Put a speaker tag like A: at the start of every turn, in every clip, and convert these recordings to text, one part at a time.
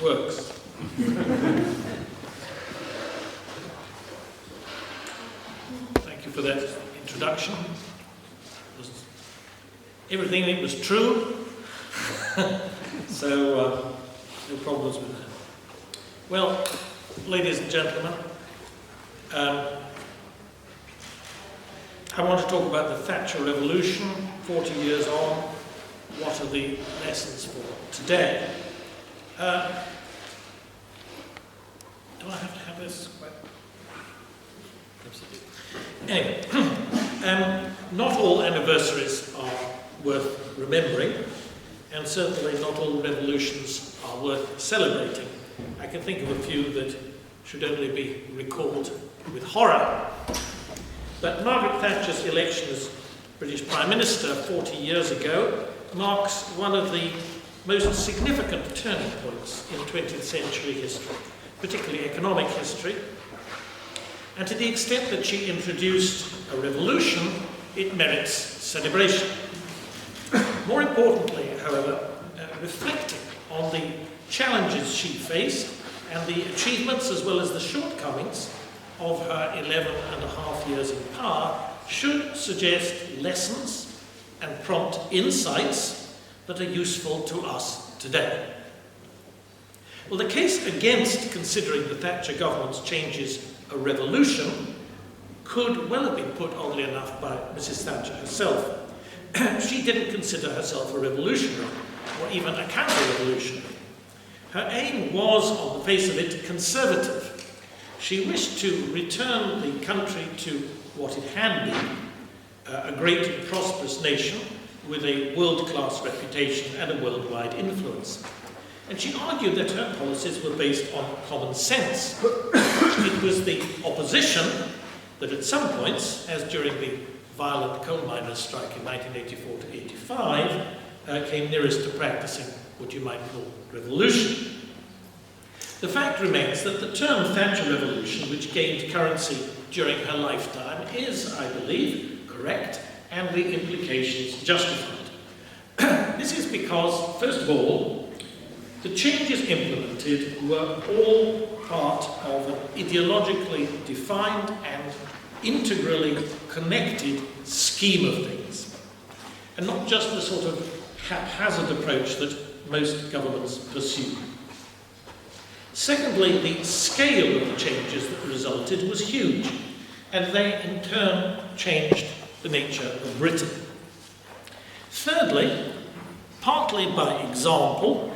A: works. Thank you for that introduction. Everything in it was true, so no problems with that. Well, ladies and gentlemen, I want to talk about the Thatcher Revolution, 40 years on. What are the lessons for today? Do I have to have this? Anyway, not all anniversaries are worth remembering, and certainly not all revolutions are worth celebrating. I can think of a few that should only be recalled with horror. But Margaret Thatcher's election as British Prime Minister 40 years ago marks one of the most significant turning points in 20th century history, particularly economic history. And to the extent that she introduced a revolution, it merits celebration. More importantly, however, reflecting on the challenges she faced and the achievements as well as the shortcomings of her 11 and a half years in power should suggest lessons and prompt insights that are useful to us today. Well, the case against considering the Thatcher government's changes a revolution could well have been put, oddly enough, by Mrs. Thatcher herself. She didn't consider herself a revolutionary, or even a counter-revolutionary. Her aim was, on the face of it, conservative. She wished to return the country to what it had been, a great and prosperous nation with a world-class reputation and a worldwide influence. And she argued that her policies were based on common sense. It was the opposition that at some points, as during the violent coal miners' strike in 1984 to 85, came nearest to practicing what you might call revolution. The fact remains that the term Thatcher Revolution, which gained currency during her lifetime, is, I believe, correct and the implications justified. This is because, first of all, the changes implemented were all part of an ideologically defined and integrally connected scheme of things, and not just the sort of haphazard approach that most governments pursue. Secondly, the scale of the changes that resulted was huge, and they in turn changed the nature of Britain. Thirdly, partly by example,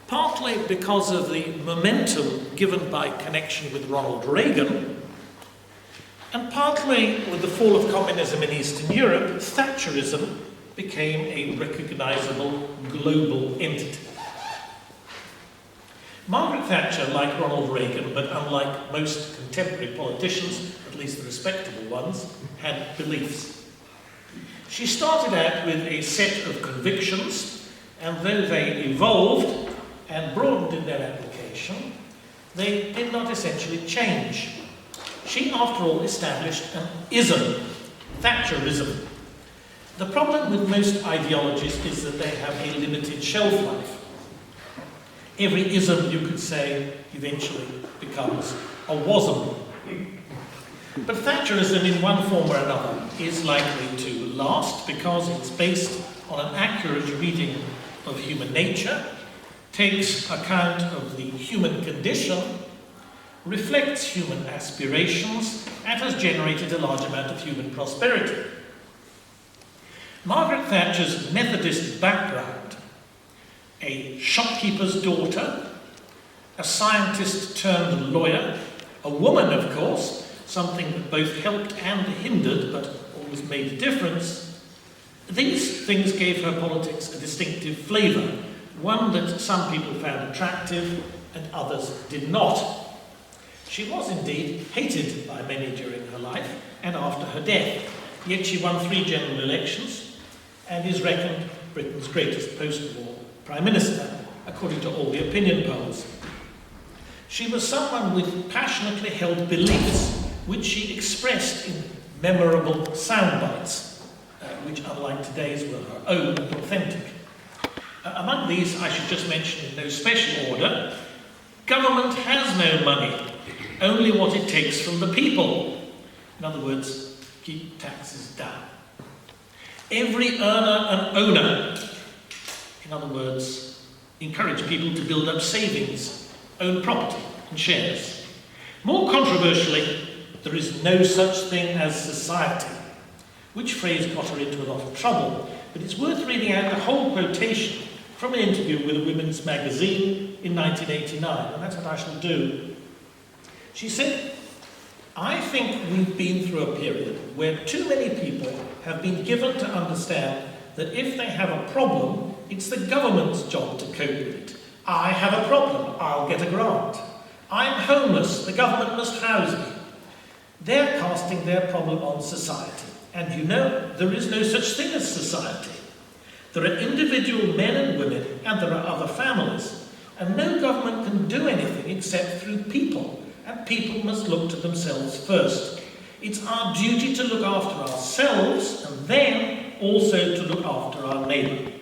A: partly because of the momentum given by connection with Ronald Reagan, and partly with the fall of communism in Eastern Europe, Thatcherism became a recognizable global entity. Margaret Thatcher, like Ronald Reagan, but unlike most contemporary politicians, at least the respectable ones, had beliefs. She started out with a set of convictions, and though they evolved and broadened in their application, they did not essentially change. She, after all, established an ism, Thatcherism. The problem with most ideologies is that they have a limited shelf life. Every ism, you could say, eventually becomes a wasm. But Thatcherism, in one form or another, is likely to last because it's based on an accurate reading of human nature, takes account of the human condition, reflects human aspirations, and has generated a large amount of human prosperity. Margaret Thatcher's Methodist background, a shopkeeper's daughter, a scientist turned lawyer, a woman, of course, something that both helped and hindered, but always made a difference. These things gave her politics a distinctive flavour, one that some people found attractive and others did not. She was indeed hated by many during her life and after her death, yet she won 3 general elections and is reckoned Britain's greatest post-war Prime Minister, according to all the opinion polls. She was someone with passionately held beliefs, which she expressed in memorable sound bites, which, unlike today's, were her own and authentic. Among these, I should just mention in no special order, Government has no money, only what it takes from the people. In other words, keep taxes down. Every earner an owner. In other words, encourage people to build up savings, own property and shares. More controversially, there is no such thing as society, which phrase got her into a lot of trouble, but it's worth reading out the whole quotation from an interview with a women's magazine in 1989, and that's what I shall do. She said, "I think we've been through a period where too many people have been given to understand that if they have a problem, it's the government's job to cope with it. I have a problem, I'll get a grant. I'm homeless, the government must house me." They're casting their problem on society. And you know, there is no such thing as society. There are individual men and women, and there are other families. And no government can do anything except through people. And people must look to themselves first. It's our duty to look after ourselves, and then also to look after our neighbour.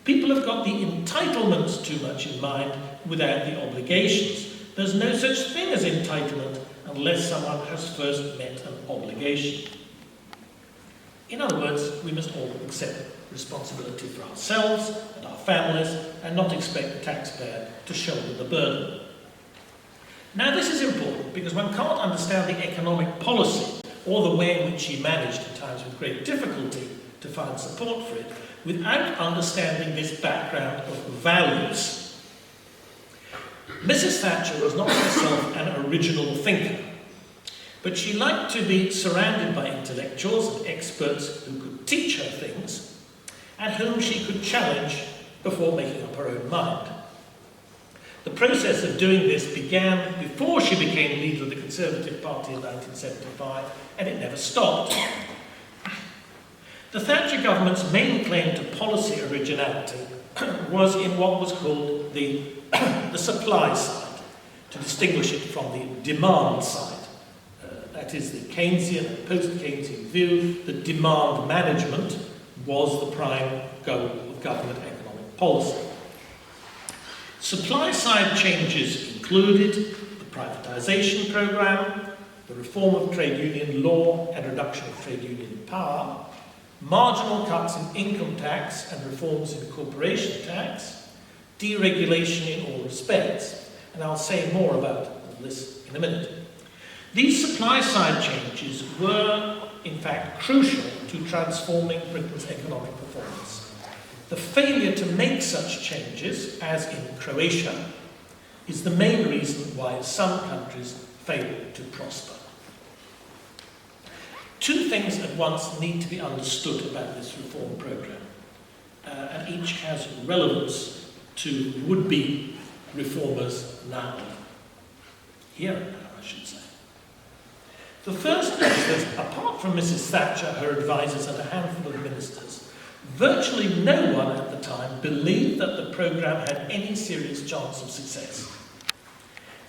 A: People have got the entitlements too much in mind without the obligations. There's no such thing as entitlement unless someone has first met an obligation. In other words, we must all accept responsibility for ourselves and our families and not expect the taxpayer to shoulder the burden. Now this is important because one can't understand the economic policy or the way in which she managed at times with great difficulty to find support for it without understanding this background of values. Mrs. Thatcher was not herself an original thinker, but she liked to be surrounded by intellectuals and experts who could teach her things and whom she could challenge before making up her own mind. The process of doing this began before she became leader of the Conservative Party in 1975, and it never stopped. The Thatcher government's main claim to policy originality was in what was called the supply side, to distinguish it from the demand side. That is the Keynesian and post-Keynesian view that demand management was the prime goal of government economic policy. Supply-side changes included the privatisation programme, the reform of trade union law and reduction of trade union power, marginal cuts in income tax and reforms in corporation tax, deregulation in all respects, and I'll say more about this in a minute. These supply-side changes were, in fact, crucial to transforming Britain's economic performance. The failure to make such changes, as in Croatia, is the main reason why some countries fail to prosper. Two things at once need to be understood about this reform programme, and each has relevance to would-be reformers now. Here and now, I should say. The first is that, apart from Mrs. Thatcher, her advisers and a handful of ministers, virtually no one at the time believed that the programme had any serious chance of success.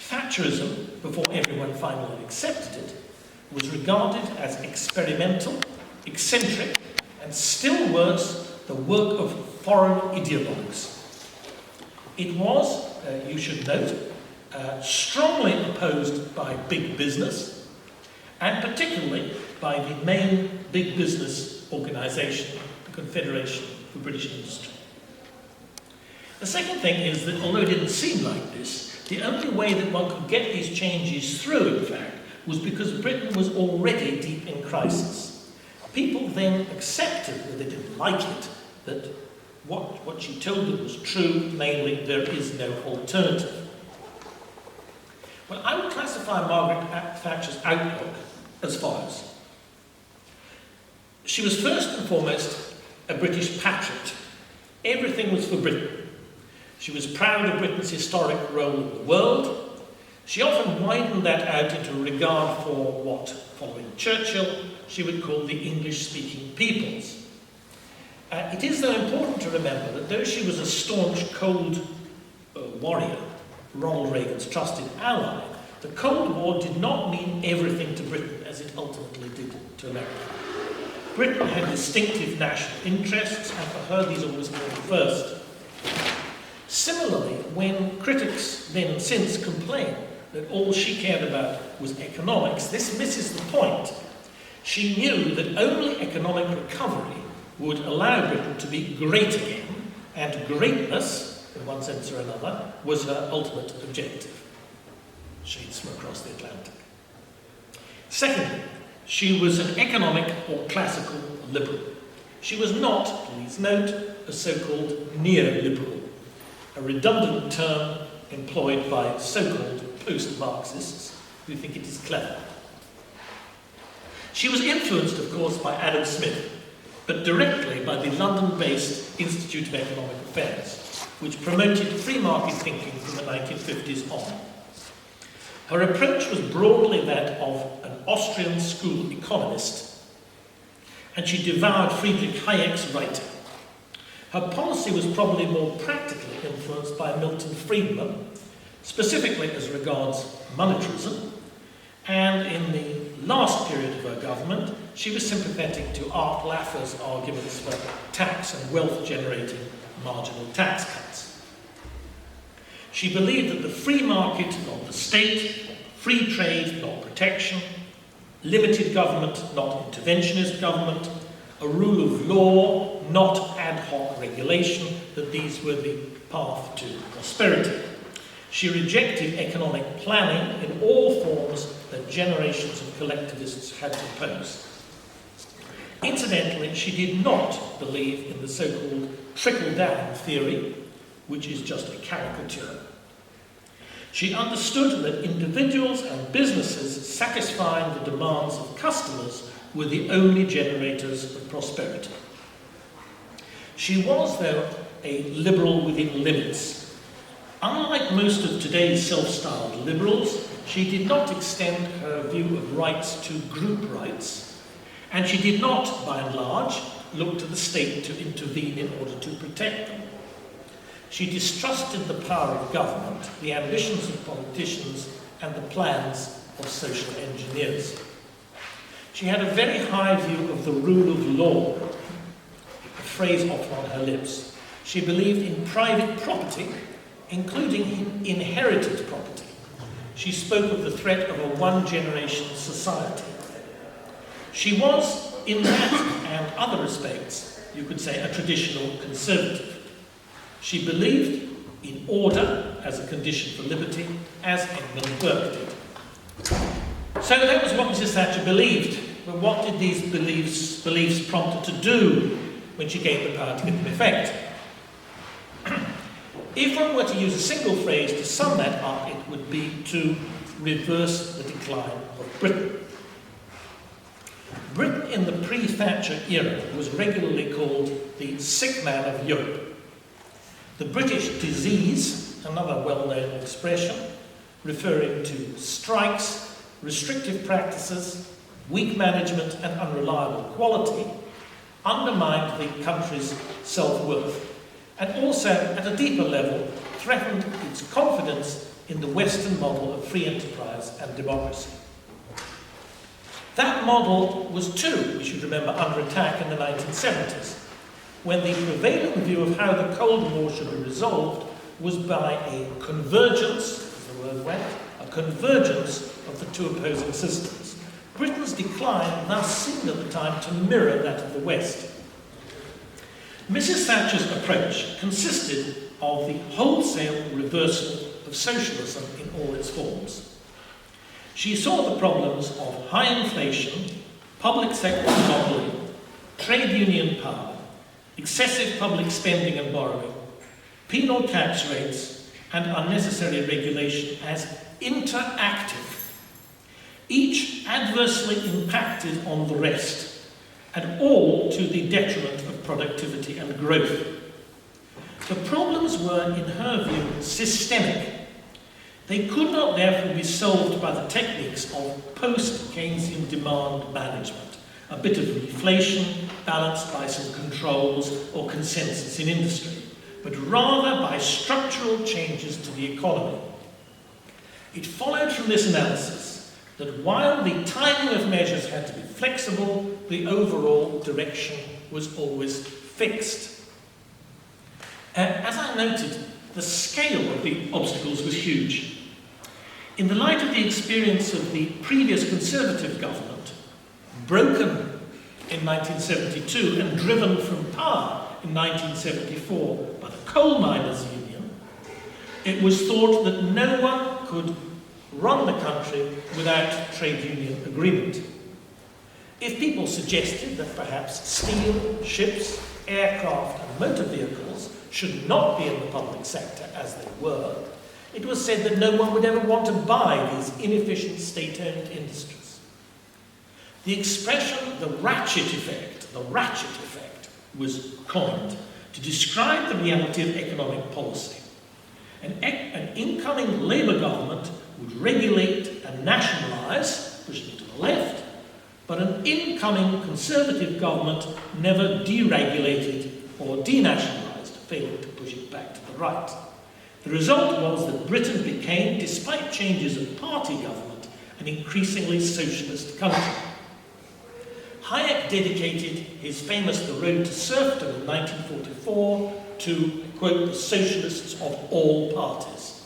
A: Thatcherism, before everyone finally accepted it, was regarded as experimental, eccentric, and still worse, the work of foreign ideologues. It was, you should note, strongly opposed by big business, and particularly by the main big business organisation, the Confederation for British Industry. The second thing is that, although it didn't seem like this, the only way that one could get these changes through, in fact, was because Britain was already deep in crisis. People then accepted, though they didn't like it, that what she told them was true, namely, there is no alternative. Well, I would classify Margaret Thatcher's outlook as follows. She was first and foremost a British patriot. Everything was for Britain. She was proud of Britain's historic role in the world. She often widened that out into regard for what, following Churchill, she would call the English-speaking peoples. It is, though, important to remember that though she was a staunch Cold warrior, Ronald Reagan's trusted ally, the Cold War did not mean everything to Britain as it ultimately did to America. Britain had distinctive national interests, and for her these always came first. Similarly, when critics then and since complain that all she cared about was economics, this misses the point. She knew that only economic recovery would allow Britain to be great again, and greatness, in one sense or another, was her ultimate objective. Shades from across the Atlantic. Secondly, she was an economic or classical liberal. She was not, please note, a so-called neoliberal, a redundant term employed by so-called post-Marxists who think it is clever. She was influenced, of course, by Adam Smith, but directly by the London-based Institute of Economic Affairs, which promoted free market thinking from the 1950s on. Her approach was broadly that of an Austrian school economist, and she devoured Friedrich Hayek's writing. Her policy was probably more practically influenced by Milton Friedman, specifically as regards monetarism, and in the last period of her government, she was sympathetic to Art Laffer's arguments for tax and wealth-generating marginal tax cuts. She believed that the free market, not the state, free trade, not protection, limited government, not interventionist government, a rule of law, not ad hoc regulation, that these were the path to prosperity. She rejected economic planning in all forms that generations of collectivists had proposed. Incidentally, she did not believe in the so-called trickle-down theory, which is just a caricature. She understood that individuals and businesses satisfying the demands of customers were the only generators of prosperity. She was, though, a liberal within limits. Unlike most of today's self-styled liberals, she did not extend her view of rights to group rights, and she did not, by and large, look to the state to intervene in order to protect them. She distrusted the power of government, the ambitions of politicians, and the plans of social engineers. She had a very high view of the rule of law, a phrase often on her lips. She believed in private property, including inherited property. She spoke of the threat of a one-generation society. She was, in that and other respects, you could say, a traditional conservative. She believed in order as a condition for liberty, as Edmund Burke did. So that was what Mrs. Thatcher believed. But what did these beliefs prompt her to do when she gained the power to give them effect? If one were to use a single phrase to sum that up, it would be to reverse the decline of Britain. Britain in the pre-Thatcher era was regularly called the sick man of Europe. The British disease, another well-known expression, referring to strikes, restrictive practices, weak management and unreliable quality, undermined the country's self-worth, and also, at a deeper level, threatened its confidence in the Western model of free enterprise and democracy. That model was too, we should remember, under attack in the 1970s, when the prevailing view of how the Cold War should be resolved was by a convergence, as the word went, a convergence of the two opposing systems. Britain's decline thus seemed at the time to mirror that of the West. Mrs. Thatcher's approach consisted of the wholesale reversal of socialism in all its forms. She saw the problems of high inflation, public sector monopoly, trade union power, excessive public spending and borrowing, penal tax rates, and unnecessary regulation as interactive, each adversely impacted on the rest, and all to the detriment of productivity and growth. The problems were, in her view, systemic. They could not therefore be solved by the techniques of post-Keynesian demand management, a bit of reflation balanced by some controls or consensus in industry, but rather by structural changes to the economy. It followed from this analysis that while the timing of measures had to be flexible, the overall direction was always fixed. As I noted, the scale of the obstacles was huge. In the light of the experience of the previous Conservative government, broken in 1972 and driven from power in 1974 by the Coal Miners' Union, it was thought that no one could run the country without trade union agreement. If people suggested that perhaps steel, ships, aircraft and motor vehicles should not be in the public sector as they were, it was said that no one would ever want to buy these inefficient state-owned industries. The expression the ratchet effect was coined to describe the reality of economic policy. An incoming Labour government would regulate and nationalise, pushing it to the left, but an incoming Conservative government never deregulated or denationalised, failing to push it back to the right. The result was that Britain became, despite changes of party government, an increasingly socialist country. Hayek dedicated his famous The Road to Serfdom in 1944 to, quote, the socialists of all parties.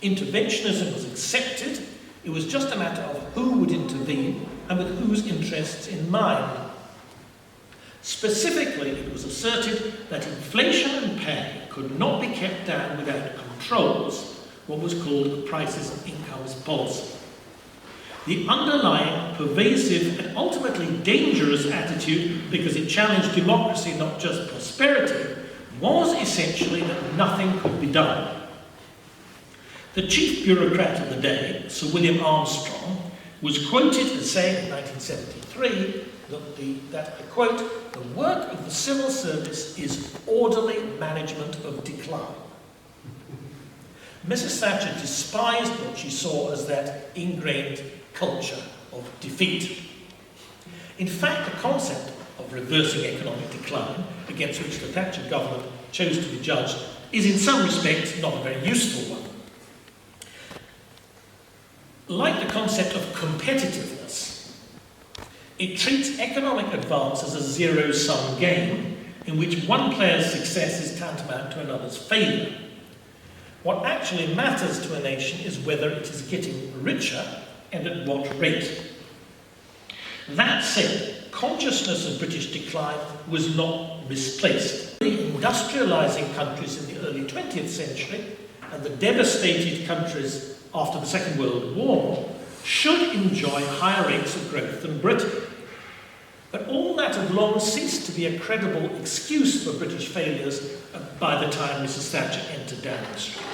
A: Interventionism was accepted. It was just a matter of who would intervene and with whose interests in mind. Specifically, it was asserted that inflation and pay could not be kept down without controls, what was called the prices and incomes policy. The underlying, pervasive, and ultimately dangerous attitude, because it challenged democracy, not just prosperity, was essentially that nothing could be done. The chief bureaucrat of the day, Sir William Armstrong, was quoted as saying in 1973 that, I quote, the work of the civil service is orderly management of decline. Mrs. Thatcher despised what she saw as that ingrained culture of defeat. In fact, the concept of reversing economic decline, against which the Thatcher government chose to be judged, is in some respects not a very useful one. Like the concept of competitiveness, it treats economic advance as a zero-sum game in which one player's success is tantamount to another's failure. What actually matters to a nation is whether it is getting richer and at what rate. That said, consciousness of British decline was not misplaced. The industrialising countries in the early 20th century and the devastated countries after the Second World War should enjoy higher rates of growth than Britain. But all that had long ceased to be a credible excuse for British failures by the time Mrs. Thatcher entered Downing Street.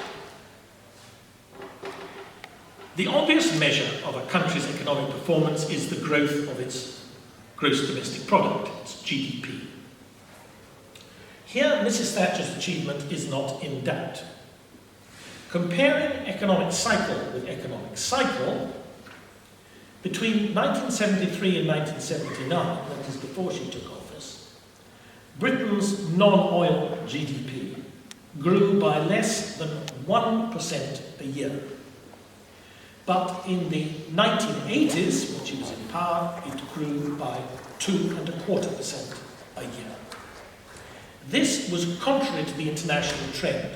A: The obvious measure of a country's economic performance is the growth of its gross domestic product, its GDP. Here, Mrs. Thatcher's achievement is not in doubt. Comparing economic cycle with economic cycle, between 1973 and 1979, that is before she took office, Britain's non-oil GDP grew by less than 1% a year. But in the 1980s, when she was in power, it grew by 2.25% a year. This was contrary to the international trend.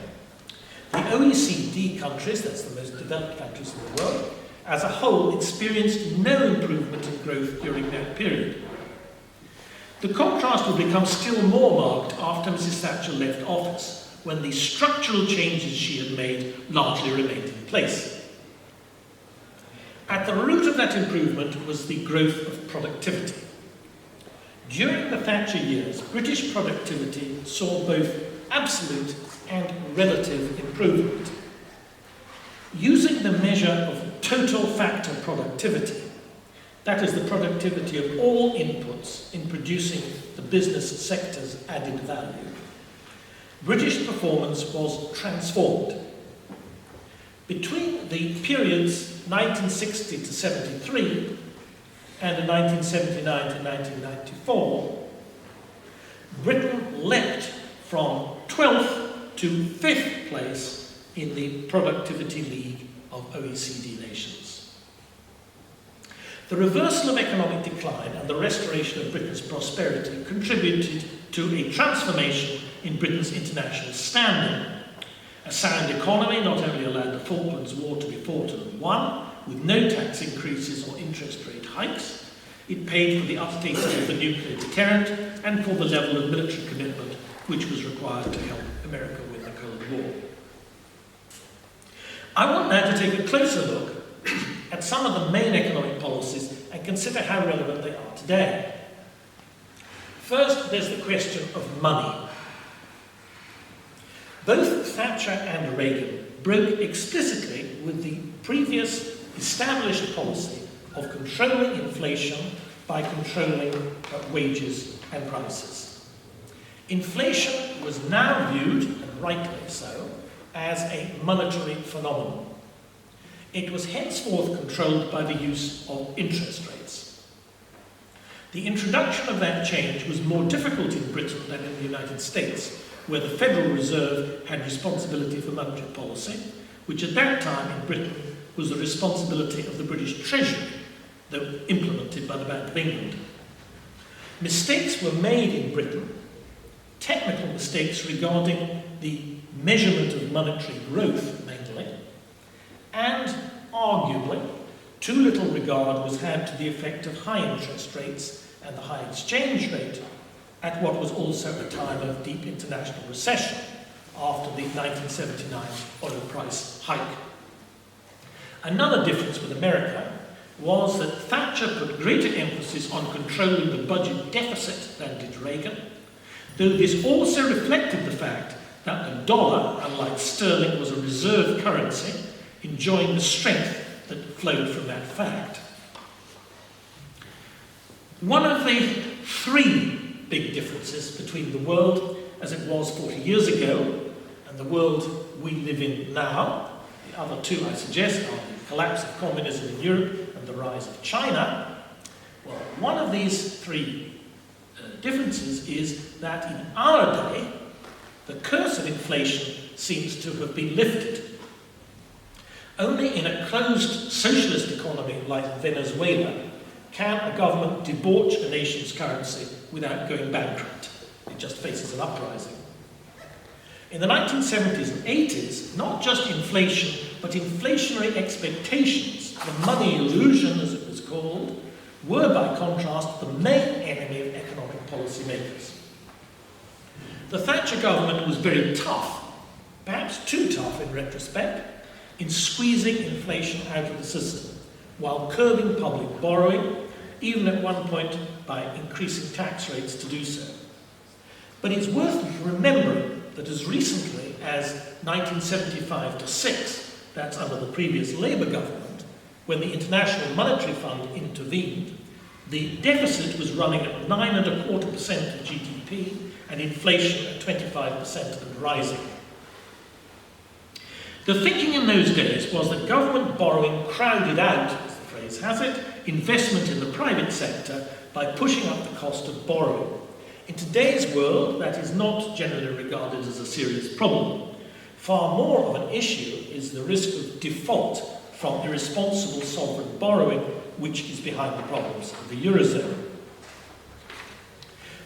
A: The OECD countries, that's the most developed countries in the world, as a whole experienced no improvement in growth during that period. The contrast would become still more marked after Mrs. Thatcher left office, when the structural changes she had made largely remained in place. At the root of that improvement was the growth of productivity. During the Thatcher years, British productivity saw both absolute and relative improvement. Using the measure of total factor productivity, that is the productivity of all inputs in producing the business sector's added value, British performance was transformed. Between the periods 1960 to 73 and 1979 to 1994, Britain leapt from 12th to 5th place in the productivity league of OECD nations. The reversal of economic decline and the restoration of Britain's prosperity contributed to a transformation in Britain's international standing. sound economy not only allowed the Falklands War to be fought and won, with no tax increases or interest rate hikes, it paid for the updating of the nuclear deterrent and for the level of military commitment which was required to help America win the Cold War. I want now to take a closer look at some of the main economic policies and consider how relevant they are today. First, there's the question of money. Both Thatcher and Reagan broke explicitly with the previous established policy of controlling inflation by controlling wages and prices. Inflation was now viewed, and rightly so, as a monetary phenomenon. It was henceforth controlled by the use of interest rates. The introduction of that change was more difficult in Britain than in the United States, where the Federal Reserve had responsibility for monetary policy, which at that time in Britain was the responsibility of the British Treasury, though implemented by the Bank of England. Mistakes were made in Britain, technical mistakes regarding the measurement of monetary growth mainly, and arguably too little regard was had to the effect of high interest rates and the high exchange rate at what was also a time of deep international recession after the 1979 oil price hike. Another difference with America was that Thatcher put greater emphasis on controlling the budget deficit than did Reagan, though this also reflected the fact that the dollar, unlike sterling, was a reserve currency, enjoying the strength that flowed from that fact. One of the three big differences between the world as it was 40 years ago and the world we live in now, the other two I suggest are the collapse of communism in Europe and the rise of China. Well, one of these three differences is that in our day, the curse of inflation seems to have been lifted. Only in a closed socialist economy like Venezuela can a government debauch a nation's currency without going bankrupt. It just faces an uprising. In the 1970s and 80s, not just inflation, but inflationary expectations, the money illusion as it was called, were by contrast the main enemy of economic policy makers. The Thatcher government was very tough, perhaps too tough in retrospect, in squeezing inflation out of the system, while curbing public borrowing, even at one point by increasing tax rates to do so. But it's worth remembering that as recently as 1975-6, that's under the previous Labour government, when the International Monetary Fund intervened, the deficit was running at 9.25% of GDP and inflation at 25% and rising. The thinking in those days was that government borrowing crowded out, as the phrase has it, investment in the private sector by pushing up the cost of borrowing. In today's world, that is not generally regarded as a serious problem. Far more of an issue is the risk of default from irresponsible sovereign borrowing, which is behind the problems of the Eurozone.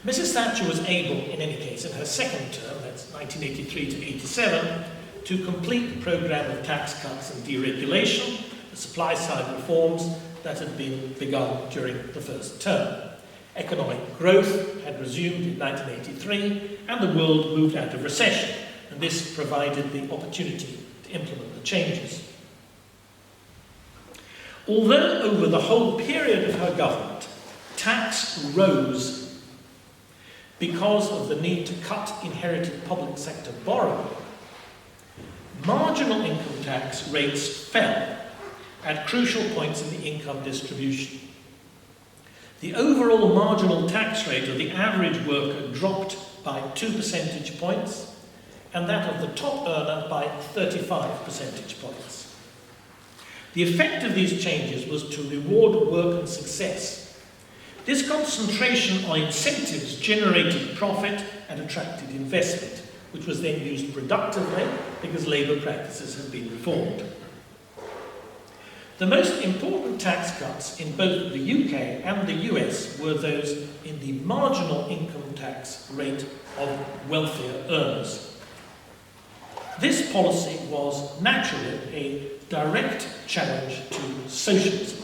A: Mrs. Thatcher was able, in any case, in her second term, that's 1983 to 87, to complete the programme of tax cuts and deregulation, the supply-side reforms that had been begun during the first term. Economic growth had resumed in 1983, and the world moved out of recession, and this provided the opportunity to implement the changes. Although over the whole period of her government, tax rose because of the need to cut inherited public sector borrowing, marginal income tax rates fell at crucial points in the income distribution. The overall marginal tax rate of the average worker dropped by 2 percentage points, and that of the top earner by 35 percentage points. The effect of these changes was to reward work and success. This concentration on incentives generated profit and attracted investment, which was then used productively because labour practices had been reformed. The most important tax cuts in both the UK and the US were those in the marginal income tax rate of wealthier earners. This policy was naturally a direct challenge to socialism.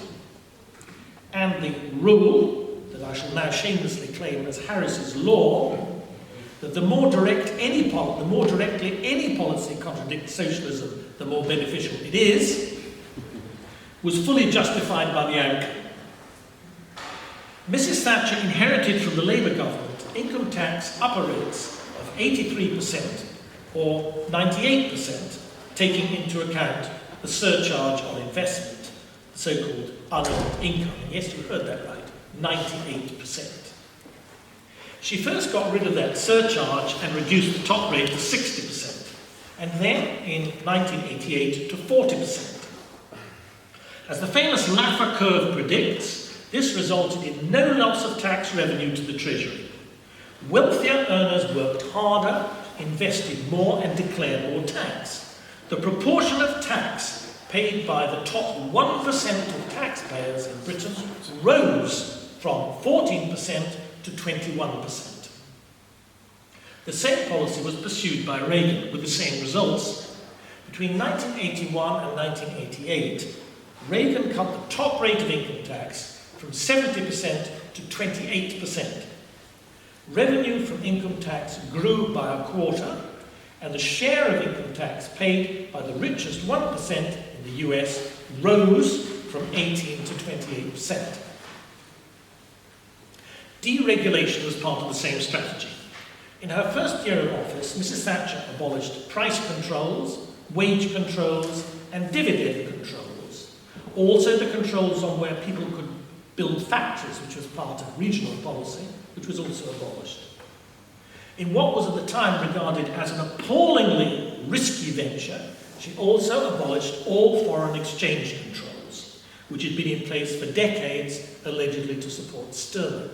A: And the rule that I shall now shamelessly claim as Harris's law, that the more directly any policy contradicts socialism, the more beneficial it is, was fully justified by the outcome. Mrs. Thatcher inherited from the Labour government income tax upper rates of 83% or 98%, taking into account the surcharge on investment, the so-called unearned income. And yes, you heard that right, 98%. She first got rid of that surcharge and reduced the top rate to 60%, and then in 1988 to 40%. As the famous Laffer curve predicts, this resulted in no loss of tax revenue to the Treasury. Wealthier earners worked harder, invested more, and declared more tax. The proportion of tax paid by the top 1% of taxpayers in Britain rose from 14% to 21%. The same policy was pursued by Reagan with the same results. Between 1981 and 1988, Reagan cut the top rate of income tax from 70% to 28%. Revenue from income tax grew by a quarter, and the share of income tax paid by the richest 1% in the US rose from 18 to 28%. Deregulation was part of the same strategy. In her first year of office, Mrs. Thatcher abolished price controls, wage controls, and dividend controls. Also the controls on where people could build factories, which was part of regional policy, which was also abolished. In what was at the time regarded as an appallingly risky venture, she also abolished all foreign exchange controls, which had been in place for decades, allegedly to support sterling.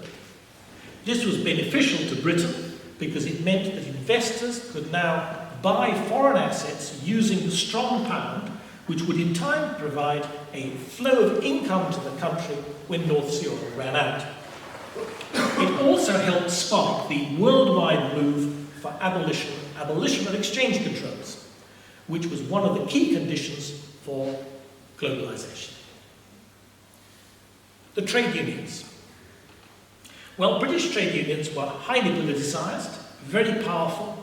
A: This was beneficial to Britain because it meant that investors could now buy foreign assets using the strong pound, which would in time provide a flow of income to the country when North Sea oil ran out. It also helped spark the worldwide move for abolition of exchange controls, which was one of the key conditions for globalization. The trade unions. Well, British trade unions were highly politicized, very powerful,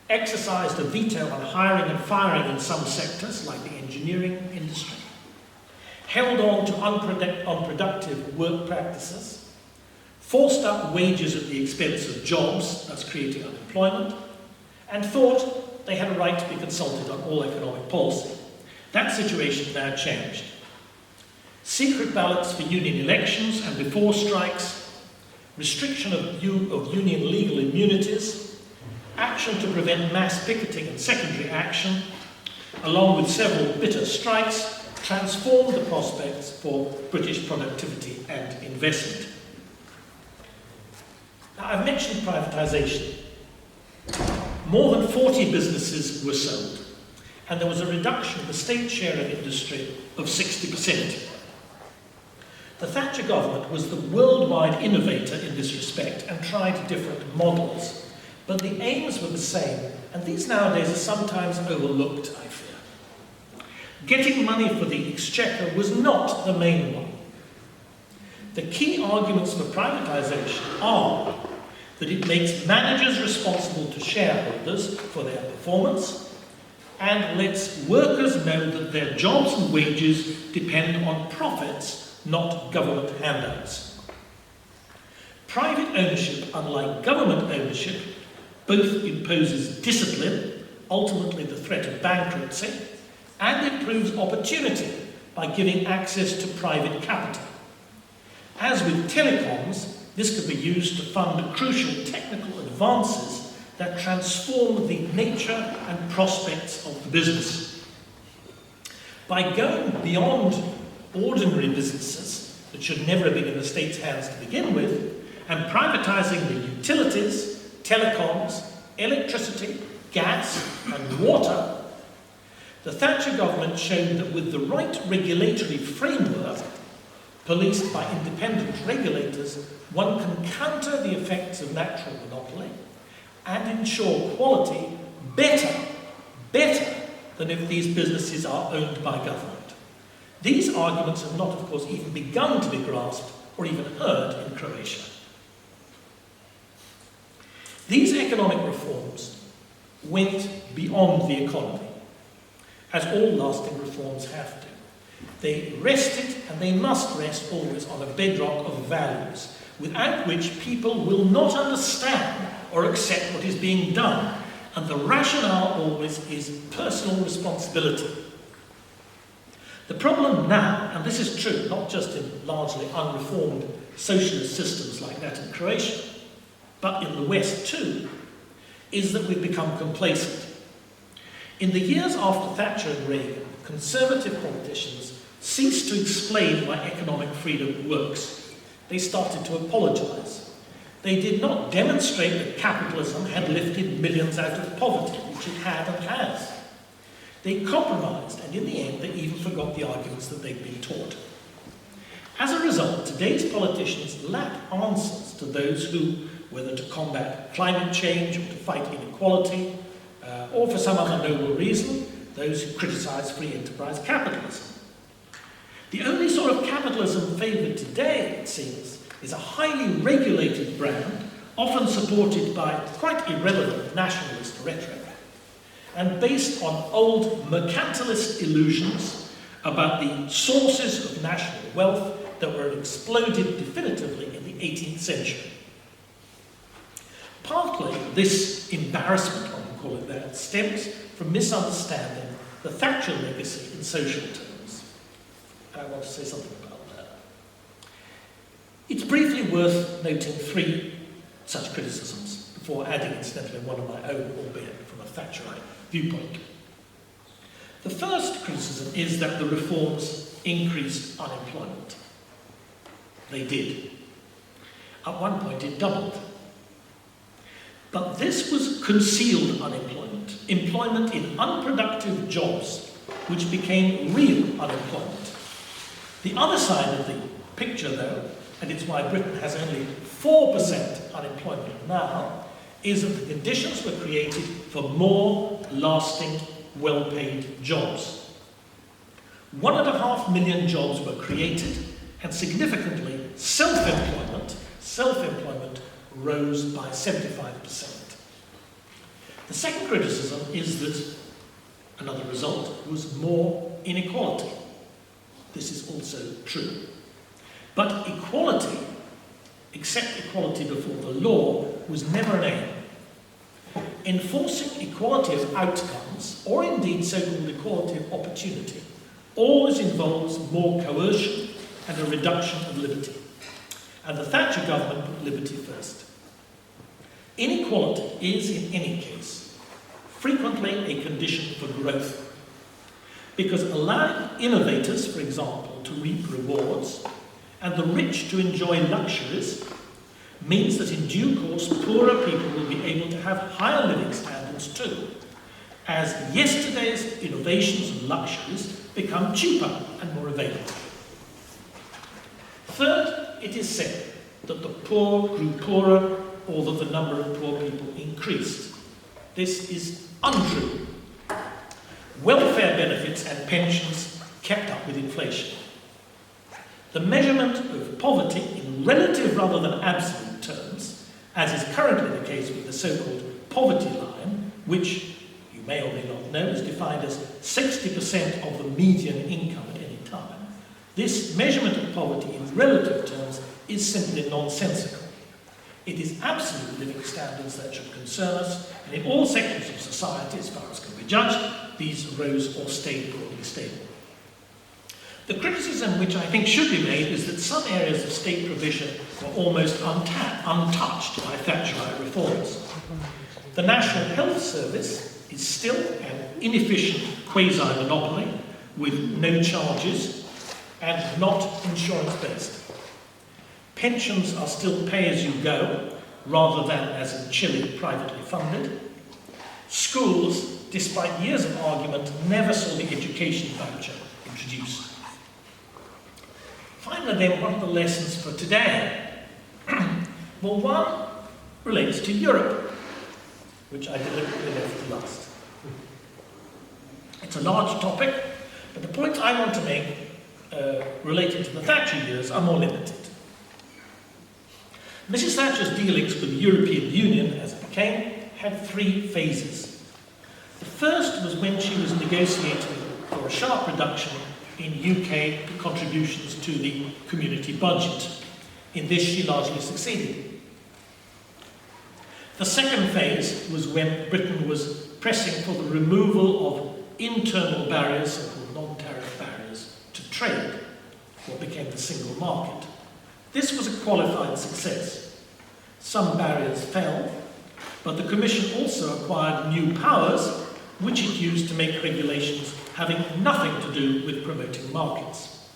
A: exercised a veto on hiring and firing in some sectors, like the engineering industry, held on to unproductive work practices, forced up wages at the expense of jobs, thus creating unemployment, and thought they had a right to be consulted on all economic policy. That situation now changed. Secret ballots for union elections and before strikes, restriction of union legal immunities, action to prevent mass picketing and secondary action, along with several bitter strikes, transformed the prospects for British productivity and investment. Now, I've mentioned privatisation. More than 40 businesses were sold, and there was a reduction in the state share of industry of 60%. The Thatcher government was the worldwide innovator in this respect and tried different models, but the aims were the same, and these nowadays are sometimes overlooked, I fear. Getting money for the exchequer was not the main one. The key arguments for privatisation are that it makes managers responsible to shareholders for their performance and lets workers know that their jobs and wages depend on profits, not government handouts. Private ownership, unlike government ownership, both imposes discipline, ultimately the threat of bankruptcy, and improves opportunity by giving access to private capital. As with telecoms, this could be used to fund crucial technical advances that transform the nature and prospects of the business. By going beyond ordinary businesses that should never have been in the state's hands to begin with, and privatising the utilities, telecoms, electricity, gas and water, the Thatcher government showed that with the right regulatory framework, policed by independent regulators, one can counter the effects of natural monopoly and ensure quality better better than if these businesses are owned by government. These arguments have not, of course, even begun to be grasped or even heard in Croatia. These economic reforms went beyond the economy, as all lasting reforms have to. They rested, and they must rest always, on a bedrock of values, without which people will not understand or accept what is being done. And the rationale always is personal responsibility. The problem now, and this is true not just in largely unreformed socialist systems like that in Croatia, but in the West too, is that we've become complacent. In the years after Thatcher and Reagan, conservative politicians ceased to explain why economic freedom works. They started to apologise. They did not demonstrate that capitalism had lifted millions out of poverty, which it had and has. They compromised, and in the end, they even forgot the arguments that they'd been taught. As a result, today's politicians lack answers to those who, whether to combat climate change or to fight inequality, or for some other noble reason, those who criticise free enterprise capitalism. The only sort of capitalism favoured today, it seems, is a highly regulated brand, often supported by quite irrelevant nationalist rhetoric, and based on old mercantilist illusions about the sources of national wealth that were exploded definitively in the 18th century. Partly, this embarrassment, one can call it that, stems from misunderstanding the Thatcher legacy in social terms. I want to say something about that. It's briefly worth noting three such criticisms, before adding, incidentally, one of my own, albeit from a Thatcherite viewpoint. The first criticism is that the reforms increased unemployment. They did. At one point, it doubled. But this was concealed unemployment, employment in unproductive jobs, which became real unemployment. The other side of the picture, though, and it's why Britain has only 4% unemployment now, is that the conditions were created for more lasting, well-paid jobs. 1.5 million jobs were created, and significantly, self-employment rose by 75%. The second criticism is that another result was more inequality. This is also true. But equality, except equality before the law, was never an aim. Enforcing equality of outcomes, or indeed so-called equality of opportunity, always involves more coercion and a reduction of liberty. And the Thatcher government put liberty first. Inequality is, in any case, frequently a condition for growth, because allowing innovators, for example, to reap rewards, and the rich to enjoy luxuries, means that in due course poorer people will be able to have higher living standards too, as yesterday's innovations and luxuries become cheaper and more available. Third, it is said that the poor grew poorer or that the number of poor people increased. This is untrue. Welfare benefits and pensions kept up with inflation. The measurement of poverty in relative rather than absolute terms, as is currently the case with the so-called poverty line, which you may or may not know is defined as 60% of the median income at any time, this measurement of poverty in relative terms is simply nonsensical. It is absolute living standards that should concern us, and in all sectors of society, as far as can be judged, these rose or stayed broadly stable. The criticism which I think should be made is that some areas of state provision were almost untouched by Thatcherite reforms. The National Health Service is still an inefficient quasi-monopoly with no charges and not insurance-based. Pensions are still pay-as-you-go, rather than, as in Chile, privately funded. Schools, despite years of argument, never saw the education voucher introduced. Finally, then, what are the lessons for today? Well, one relates to Europe, which I deliberately left to last. It's a large topic, but the points I want to make relating to the Thatcher years are more limited. Mrs. Thatcher's dealings with the European Union, as it became, had three phases. The first was when she was negotiating for a sharp reduction in UK contributions to the community budget. In this, she largely succeeded. The second phase was when Britain was pressing for the removal of internal barriers, so-called non-tariff barriers, to trade, what became the single market. This was a qualified success. Some barriers fell, but the Commission also acquired new powers, which it used to make regulations having nothing to do with promoting markets.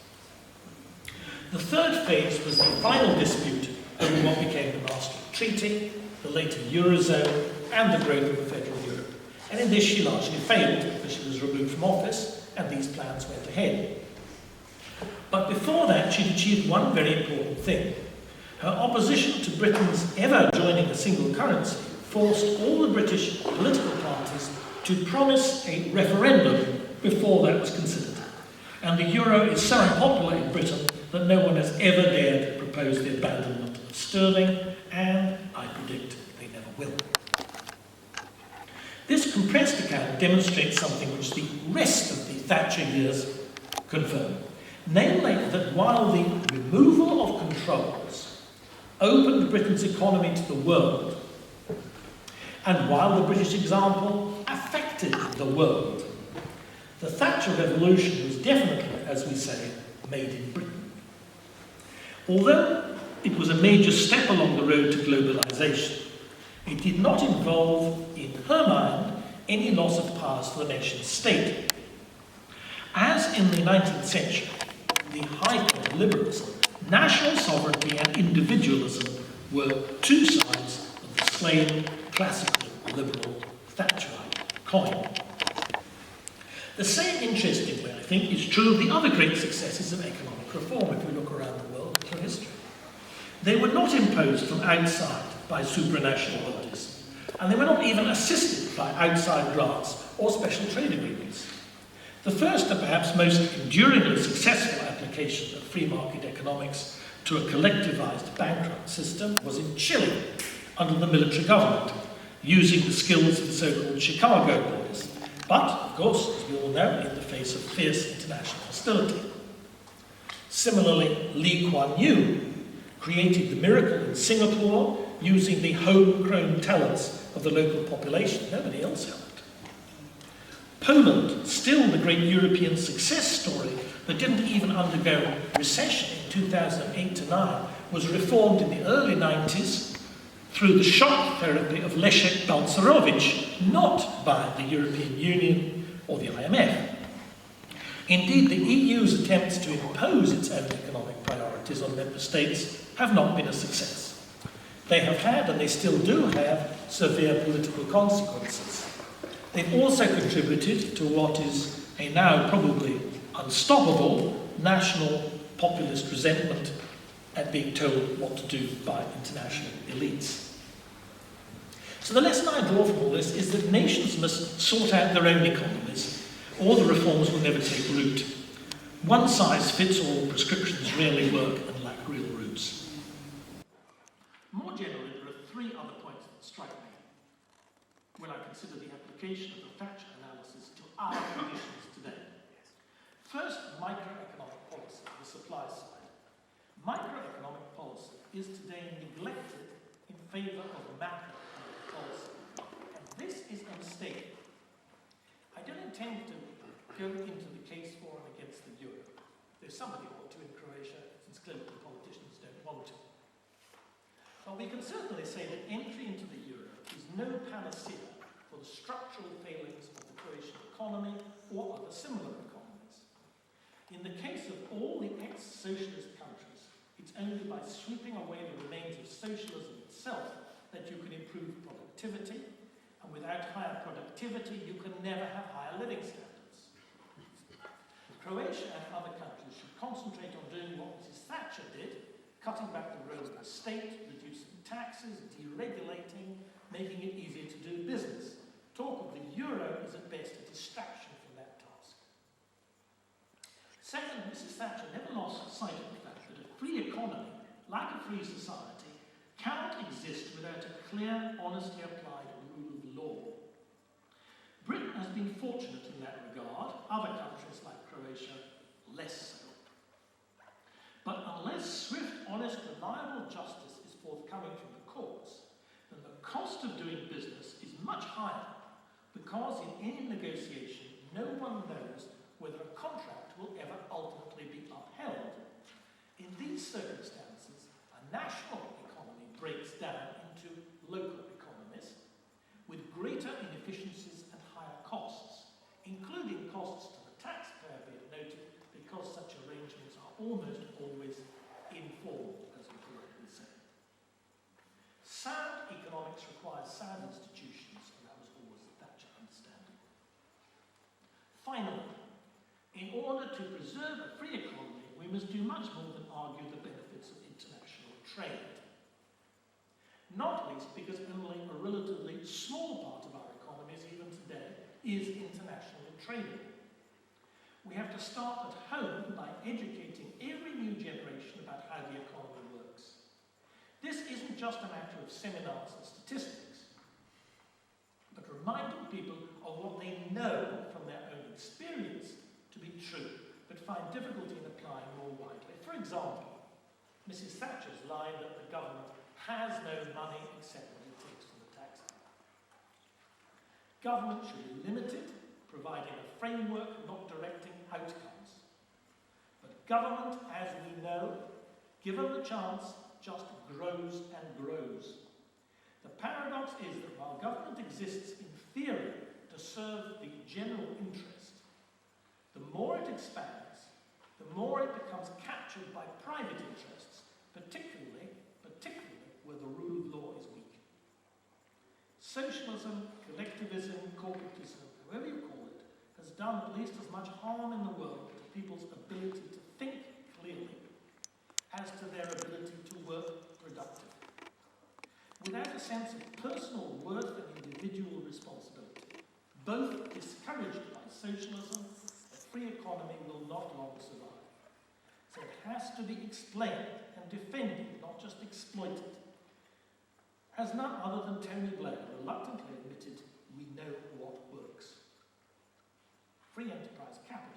A: The third phase was the final dispute over what became the Maastricht Treaty, the later Eurozone, and the growth of the Federal Europe. And in this she largely failed, because she was removed from office, and these plans went ahead. But before that, she'd achieved one very important thing. Her opposition to Britain's ever joining a single currency forced all the British political parties to promise a referendum before that was considered. And the euro is so unpopular in Britain that no one has ever dared propose the abandonment of sterling, and I predict they never will. This compressed account demonstrates something which the rest of the Thatcher years confirm. Namely, that while the removal of controls opened Britain's economy to the world, and while the British example affected the world, the Thatcher Revolution was definitely, as we say, made in Britain. Although it was a major step along the road to globalisation, it did not involve, in her mind, any loss of powers to the nation state. As in the 19th century, the height of liberalism, national sovereignty and individualism were two sides of the same classical liberal Thatcherite coin. The same, interestingly, I think, is true of the other great successes of economic reform if we look around the world through history. They were not imposed from outside by supranational bodies, and they were not even assisted by outside grants or special trade agreements. The first and perhaps most enduringly successful application of free market economics to a collectivized bankrupt system was in Chile, under the military government, using the skills of the so-called Chicago boys, but, of course, as we all know, in the face of fierce international hostility. Similarly, Lee Kuan Yew created the miracle in Singapore using the homegrown talents of the local population. Nobody else helped. Poland, still the great European success story that didn't even undergo recession in 2008 to 9, was reformed in the early 90s through the shock therapy of Leszek Balcerowicz, not by the European Union or the IMF. Indeed, the EU's attempts to impose its own economic priorities on member states have not been a success. They have had, and they still do have, severe political consequences. They've also contributed to what is a now probably unstoppable national populist resentment at being told what to do by international elites. So the lesson I draw from all this is that nations must sort out their own economies, or the reforms will never take root. One-size-fits-all prescriptions rarely work and lack real roots. More generally, there are three other points that strike me when I consider the application of the Thatcher analysis to our conditions today. First, microeconomic policy, the supply side. Microeconomic policy is today neglected in favour of macroeconomic policy, and this is a mistake. I don't intend to go into the case for and against the euro. There's somebody ought to in Croatia, since clearly the politicians don't want to. But we can certainly say that entry into the euro is no panacea for the structural failings of the Croatian economy or other similar economies. In the case of all the ex-socialist countries, it's only by sweeping away the remains of socialism itself that you can improve productivity, and without higher productivity, you can never have higher living standards. Croatia and other countries should concentrate on doing what Mrs. Thatcher did, cutting back the role of the state, reducing taxes, deregulating, making it easier to do business. Talk of the euro is at best a distraction from that task.
B: Mrs. Thatcher never lost sight of the fact that a free economy, like a free society, cannot exist without a clear, honestly applied rule of law. Britain has been fortunate in that regard, other countries like Croatia, less so. But unless swift, honest, reliable justice is forthcoming from the courts, then the cost of doing business is much higher, because in any negotiation, no one knows whether a contract will ever ultimately be upheld. In these circumstances, a national economy breaks down into local economies, with greater inefficiencies and higher costs, including costs to the taxpayer, be it noted, because such arrangements are almost always informal, as we correctly say. Sound economics requires sound institutions, and that was always the Thatcher understanding. Finally, in order to preserve a free economy, we must do much more than argue the benefits of international trade. Not least because only a relatively small part of our economies, even today, is internationally traded. We have to start at home by educating every new generation about how the economy works. This isn't just a matter of seminars and statistics, but reminding people of what they know from their own experience to be true, but find difficulty in applying more widely. For example, Mrs. Thatcher's line that the government has no money except what it takes from the taxpayer. Government should be limited, providing a framework, not directing outcomes. But government, as we know, given the chance, just grows and grows. The paradox is that while government exists in theory to serve the general interest, the more it expands, the more it becomes captured by private interests, particularly where the rule of law is weak. Socialism, collectivism, corporatism, however you call it, has done at least as much harm in the world to people's ability to think clearly as to their ability to work productively. Without a sense of personal worth and individual responsibility, both discouraged by socialism, a free economy will not long survive. So it has to be explained and defended, not just exploited. As none other than Tony Blair reluctantly admitted, we know what works. Free enterprise capital